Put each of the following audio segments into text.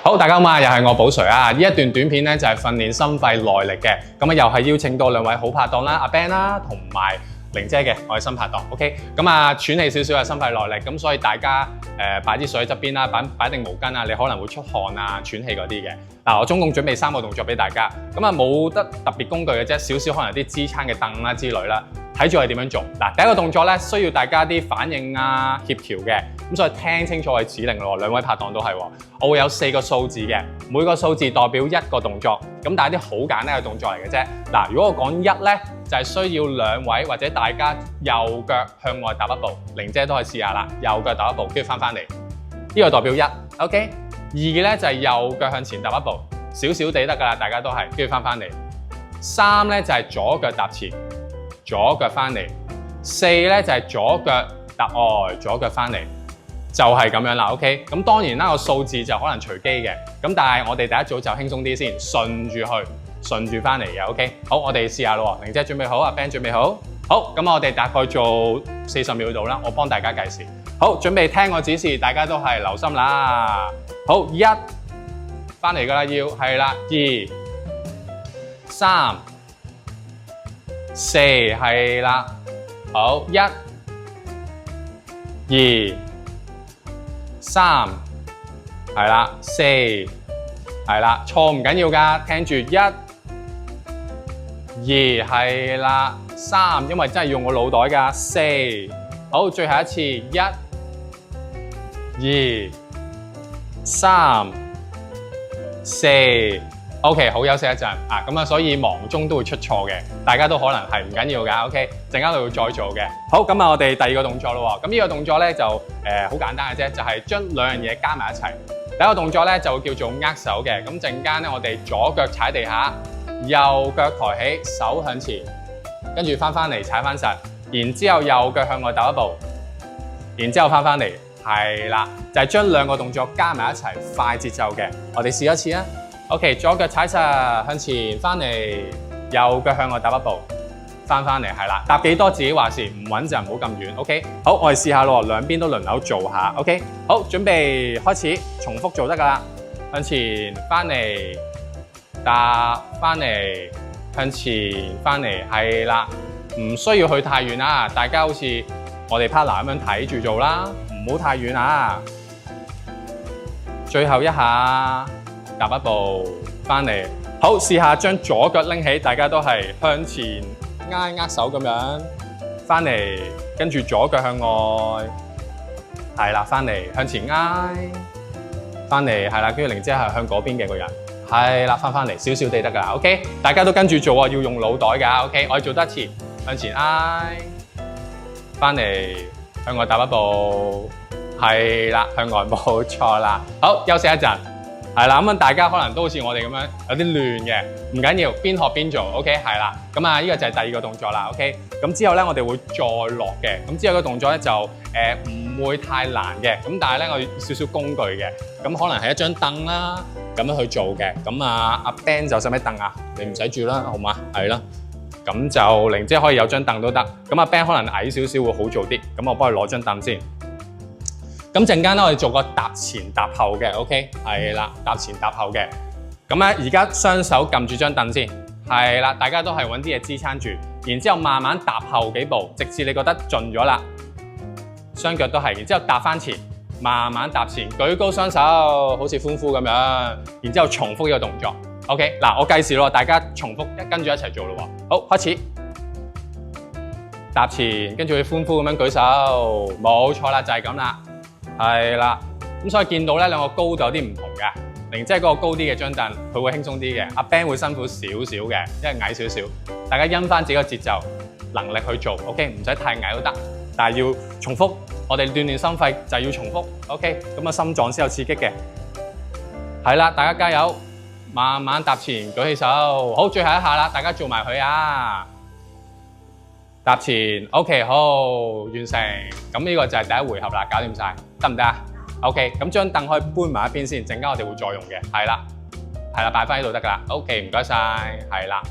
好，大家好嘛，又係我寶水啊！呢一段短片咧就係訓練心肺耐力嘅，咁啊又係邀請到兩位好拍檔啦，阿 Ben 啦同埋玲姐嘅，我係新拍檔 ，OK？ 咁啊喘氣少少嘅心肺耐力，咁所以大家擺啲水喺側邊啦，擺定毛巾啊，你可能會出汗啊、喘氣嗰啲嘅。嗱，我總共準備3個動作俾大家，咁啊冇得特別工具嘅啫，少少可能有啲支撐嘅凳啦之類啦。睇住我哋點樣做。嗱，第一個動作咧需要大家啲反應啊、協調嘅，咁所以聽清楚我嘅指令咯。兩位拍檔都係喎，我會有4個數字嘅，每個數字代表1個動作，咁但係啲好簡單嘅動作嚟嘅啫。嗱，如果我講1咧，就係需要兩位或者大家右腳向外踏一步，玲姐都可以試下啦，右腳踏一步，跟住翻嚟，呢個代表1 ，OK？ 2咧就係右腳向前踏一步，少少地得㗎啦，大家都係，跟住翻嚟。3咧就係左腳踏前。左腳翻嚟，4咧就係左腳踏外，左腳翻嚟，就係咁樣啦。OK， 咁當然啦，個數字就可能隨機嘅，咁但係我哋第一組就輕鬆啲先，順住去，順住翻嚟嘅。OK， 好，我哋試下咯。玲姐準備好，阿 Ben 準備好，好，咁我哋大概做40秒度啦，我幫大家計時。好，準備聽我指示，大家都係留心啦。好，1翻嚟㗎啦，要係啦，2、3、4係啦，好1、2、3係啦，4係啦，錯唔緊要㗎，聽住1、2係啦，3因為真係用個腦袋㗎，4好，最後一次1、2、3、4。OK， 好，休息一陣啊，咁啊，所以忙中都會出錯嘅，大家都可能係唔緊要㗎。OK， 陣間我會再做嘅。好，咁啊，我哋第二個動作咯喎，咁呢個動作咧就好簡單嘅啫，就係將兩樣嘢加埋一齊。第一個動作咧就叫做握手嘅，咁陣間咧我哋左腳踩地下，右腳抬起，手向前，跟住翻嚟踩翻實，然之後右腳向外踏一步，然之後翻嚟，係啦，就係將兩個動作加埋一齊，快節奏嘅。我哋試一次啊！ OK， 左腳踩實向前翻嚟，右腳向外踏一步，翻嚟係啦，踏幾多自己話事，唔穩就唔好咁遠。OK， 好，我哋試下咯，兩邊都輪流做下。OK， 好，準備開始，重複做得㗎啦。向前翻嚟，踏翻嚟，向前翻嚟，係啦，唔需要去太遠啊，大家好似我哋 partner 咁樣睇住做啦，唔好太遠啊。最後一下。踏一步翻嚟，好，試下將左腳拎起，大家都係向前握手咁樣翻嚟，跟住左腳向外，係啦，翻嚟向前握，翻嚟係啦，跟住玲姐係向嗰邊嘅個人，係啦，翻嚟少少地得㗎啦 ，OK， 大家都跟住做啊，要用腦袋㗎 ，OK， 我哋做得一次，向前握，翻嚟向外踏一步，係啦，向外冇錯啦，好，休息一陣。係啦，咁啊，大家可能都好似我哋咁樣有啲亂嘅，唔緊要，邊學邊做 ，OK， 係啦，咁啊，呢個就係第二個動作啦 ，OK， 咁之後咧，我哋會再落嘅，咁之後個動作咧就唔會太難嘅，咁但係咧我要少少工具嘅，咁可能係一張凳啦，咁樣去做嘅，咁啊，阿 Ben 就使唔使凳啊？你唔使住啦，好嘛？係啦，咁就玲姐可以有張凳都得，咁阿 Ben 可能矮少少會好做啲，咁我幫佢攞張凳先。咁陣間咧，我哋做個踏前踏後嘅 ，OK， 係啦，踏前踏後嘅。咁咧，而家雙手撳住張凳先，係啦，大家都係揾啲嘢支撐住，然之後慢慢踏後幾步，直至你覺得盡咗啦，雙腳都係，然之後踏翻前，慢慢踏前，舉高雙手，好似歡呼咁樣，然之後重複呢個動作 ，OK， 嗱，我計時咯，大家重複跟住一齊做咯喎，好，開始。踏前，跟住去歡呼咁樣舉手，冇錯啦，就係咁啦。係啦，咁所以見到咧兩個高度有啲唔同嘅，玲姐嗰個高啲嘅張凳，佢會輕鬆啲嘅，阿 Ben 會辛苦少少嘅，因為矮少少。大家因翻自己嘅節奏能力去做 ，OK， 唔使太矮都得，但係要重複。我哋鍛鍊心肺就係要重複 ，OK， 咁啊心臟先有刺激嘅。係啦，大家加油，慢慢踏前舉起手，好，最後一下啦，大家做埋佢啊！踏前 ，OK， 好，完成。咁呢個就係第一回合啦，搞掂晒，得唔得啊 ？OK， 咁張凳可以搬埋一邊先，陣間我哋會再用嘅，係啦，擺翻喺度得㗎啦。OK， 唔該晒，係啦。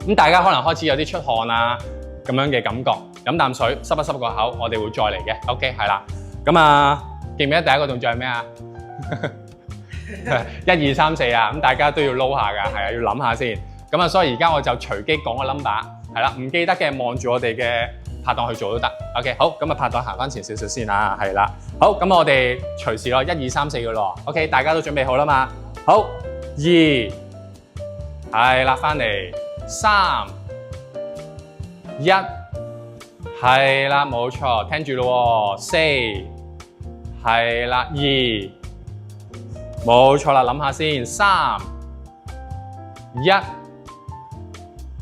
咁大家可能開始有啲出汗啊咁樣嘅感覺，飲啖水，濕一濕個口，我哋會再嚟嘅。OK， 係啦。咁啊，記唔記得第一個動作係咩啊？ 1、2、3、4啊，咁大家都要撈下㗎，係啊，要諗下先。咁啊，所以而家我就隨機講個 number， 係啦，唔記得嘅望住我哋嘅拍檔去做都得。OK， 好，咁啊拍檔行翻前少少先啊，係啦。好，咁我哋隨時咯，1、2、3、4㗎咯。OK， 大家都準備好啦嘛？好，2，係啦，翻嚟3、1，係啦，冇錯，聽住咯喎，4，係啦，2，冇錯啦，諗下先，3、1，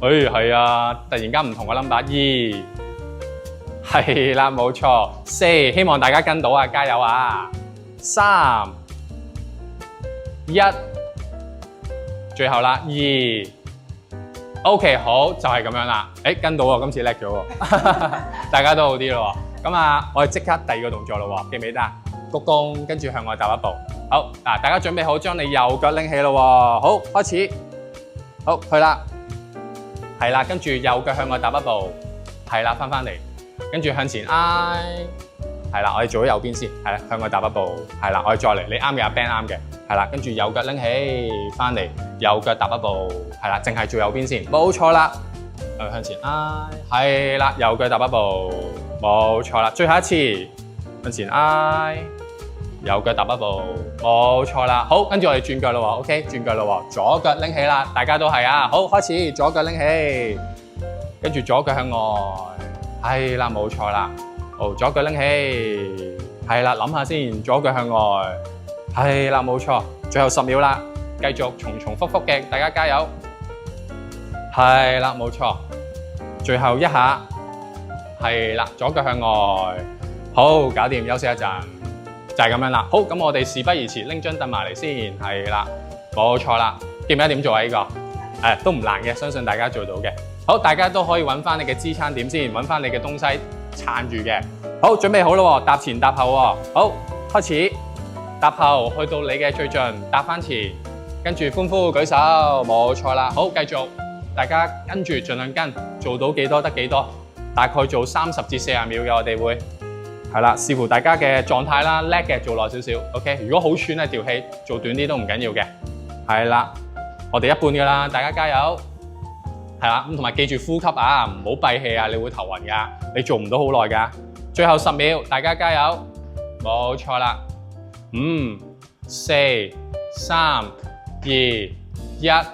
係啊，突然間唔同嘅 number， 2，係啦，冇錯，4，希望大家跟到啊，加油啊，3、1，最後啦，2。OK， 好，就係咁樣啦。跟到喎，今次叻咗喎，大家都好啲咯喎。咁啊，我哋即刻第二個動作咯喎，記唔記得啊？鞠躬，跟住向外踏一步。好，嗱，大家準備好，將你右腳拎起咯喎。好，開始。好，去啦。係啦，跟住右腳向外踏一步。係啦，翻嚟，跟住向前挨。係啦，我哋做咗右邊先。係啦，向外踏一步。係啦，我哋再嚟。你啱嘅，阿 Ben 啱嘅。係啦，跟住右腳拎起，翻嚟，右腳踏一步，係啦，淨係做右邊先，冇錯啦。向前挨，係啦，右腳踏一步，冇錯啦。最後一次，向前挨，右腳踏一步，冇錯啦。好，跟住我哋轉腳咯喎 ，OK， 轉腳咯喎，左腳拎起啦，大家都係啊。好，開始，左腳拎起，跟住左腳向外，係啦，冇錯啦。好，左腳拎起，係啦，諗下先，左腳向外。係啦，冇錯，最後10秒啦，繼續重複嘅，大家加油。係啦，冇錯，最後一下，係啦，左腳向外，好，搞掂，休息一陣，就係咁樣啦。好，咁我哋事不宜遲，拎張凳埋嚟先，係啦，冇錯啦，記唔記得點做啊？呢個都唔難嘅，相信大家做到嘅。好，大家都可以揾翻你嘅支撐點先，揾翻你嘅東西撐住嘅。好，準備好啦，踏前踏後喎，好，開始。踏後去到你嘅最盡，踏翻前，跟住歡呼舉手，冇錯啦。好，繼續，大家跟住盡量跟，做到幾多得幾多，大概做30至40秒嘅，我哋會係啦，視乎大家嘅狀態啦，叻嘅做耐少少 ，OK。如果好喘咧，調氣做短啲都唔緊要嘅，係啦，我哋一半噶啦，大家加油，係啦，咁同埋記住呼吸啊，唔好閉氣啊，你會頭暈噶，你做唔到好耐噶。最後10秒，大家加油，冇錯啦。5、4、3、2、1、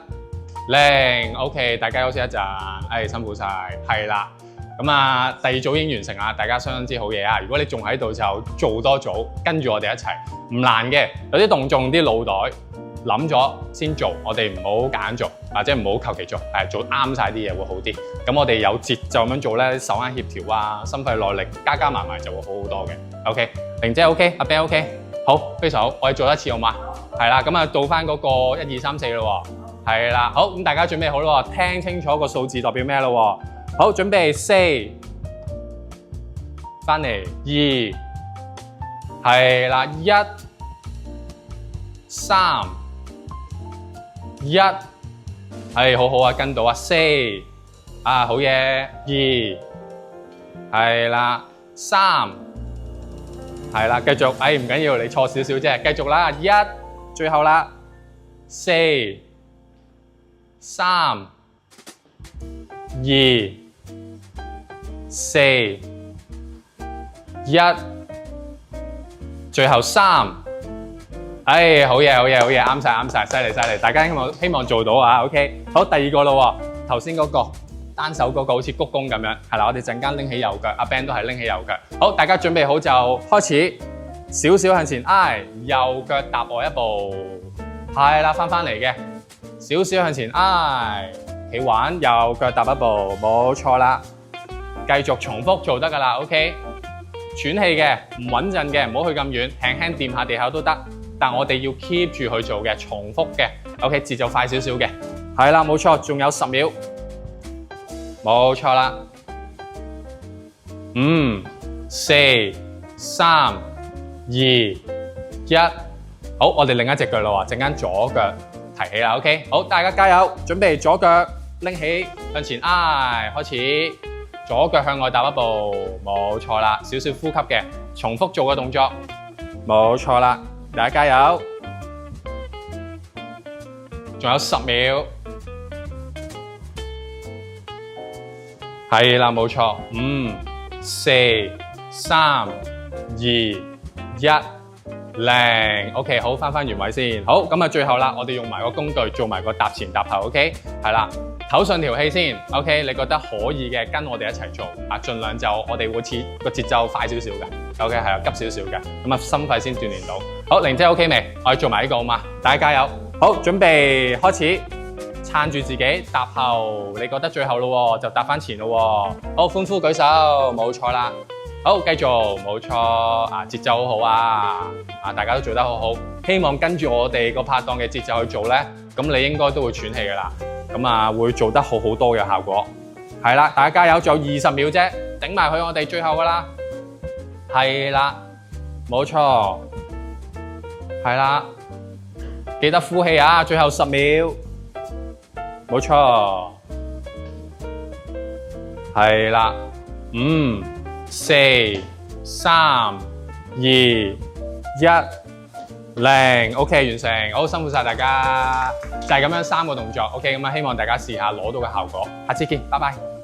0 ，OK， 大家休息一陣，辛苦晒，係啦，咁啊，第二組已經完成啦，大家相當之好嘢啊！如果你仲喺度就做多組，跟住我哋一齊，唔難嘅，有啲動作用啲腦袋諗咗先做，我哋唔好夾硬做，或者唔好求其做，做啱晒啲嘢會好啲。咁我哋有節奏咁樣做咧，手眼協調啊，心肺耐力加埋就會好好多嘅。OK， 玲姐 OK， 阿 Ben OK。好，非常好，我哋做一次好嘛？係啦，咁啊到翻嗰個1、2、3、4咯喎，係啦，好，咁大家準備好咯喎，聽清楚個數字代表咩咯喎？好，準備4，翻嚟2，係啦1、3、1，係好好啊，跟到啊4，啊好嘢2，係啦3。係啦，繼續，唔緊要，你錯少少啫，繼續啦，1，最後啦，4、3、2、4、1，最後3，好嘢，好嘢，啱晒，犀利，大家希望做到啊 ，OK， 好，第二個咯喎，頭先嗰個。單手嗰個好似鞠躬咁樣，係啦，我哋陣間拎起右腳，阿 Ben 都係拎起右腳。好，大家準備好就開始，少少向前挨，右腳踏外一步，係啦，翻嚟嘅，少少向前挨，企穩，右腳踏一步，冇錯啦，繼續重複做得噶啦 ，OK。喘氣嘅，唔穩陣嘅，唔好去咁遠，輕輕掂下地下都得，但我哋要 keep 住去做嘅，重複嘅 ，OK， 節奏快少少嘅，係啦，冇錯，仲有10秒。冇錯啦，5、4、3、2、1，好，我哋另一隻腳啦喎，陣間左腳提起啦 ，OK， 好，大家加油，準備左腳拎起向前挨，開始，左腳向外踏一步，冇錯啦，少少呼吸嘅，重複做個動作，冇錯啦，大家加油仲有10秒。係啦，冇錯。5、4、3、2、1，零。OK， 好，翻原位先。好，咁啊，最後啦，我哋用埋個工具做埋個踏前踏後。OK， 係啦，唞上條氣先。OK， 你覺得可以嘅，跟我哋一齊做啊，盡量就我哋會似個節奏快少少嘅。OK， 係啊，急少少嘅。咁啊，心肺先鍛鍊到。好，玲姐 OK 未？我哋做埋呢個好嘛？大家加油！好，準備開始。撐住自己，踏後，你覺得最後咯喎，就踏翻前咯喎。好，歡呼舉手，冇錯啦。好，繼續，冇錯，啊，節奏好好啊，大家都做得好好。希望跟住我哋個拍檔嘅節奏去做咧，咁你應該都會喘氣噶啦。咁啊，會做得好多嘅效果。係啦，大家加油，仲有20秒啫，頂埋去我哋最後噶啦。係啦，冇錯，係啦，記得呼氣啊，最後10秒。冇錯，係啦，5、4、3、2、1，零 OK 完成，好辛苦晒大家，就係咁樣3個動作 OK，咁啊希望大家試下攞到嘅效果，下次見，拜拜。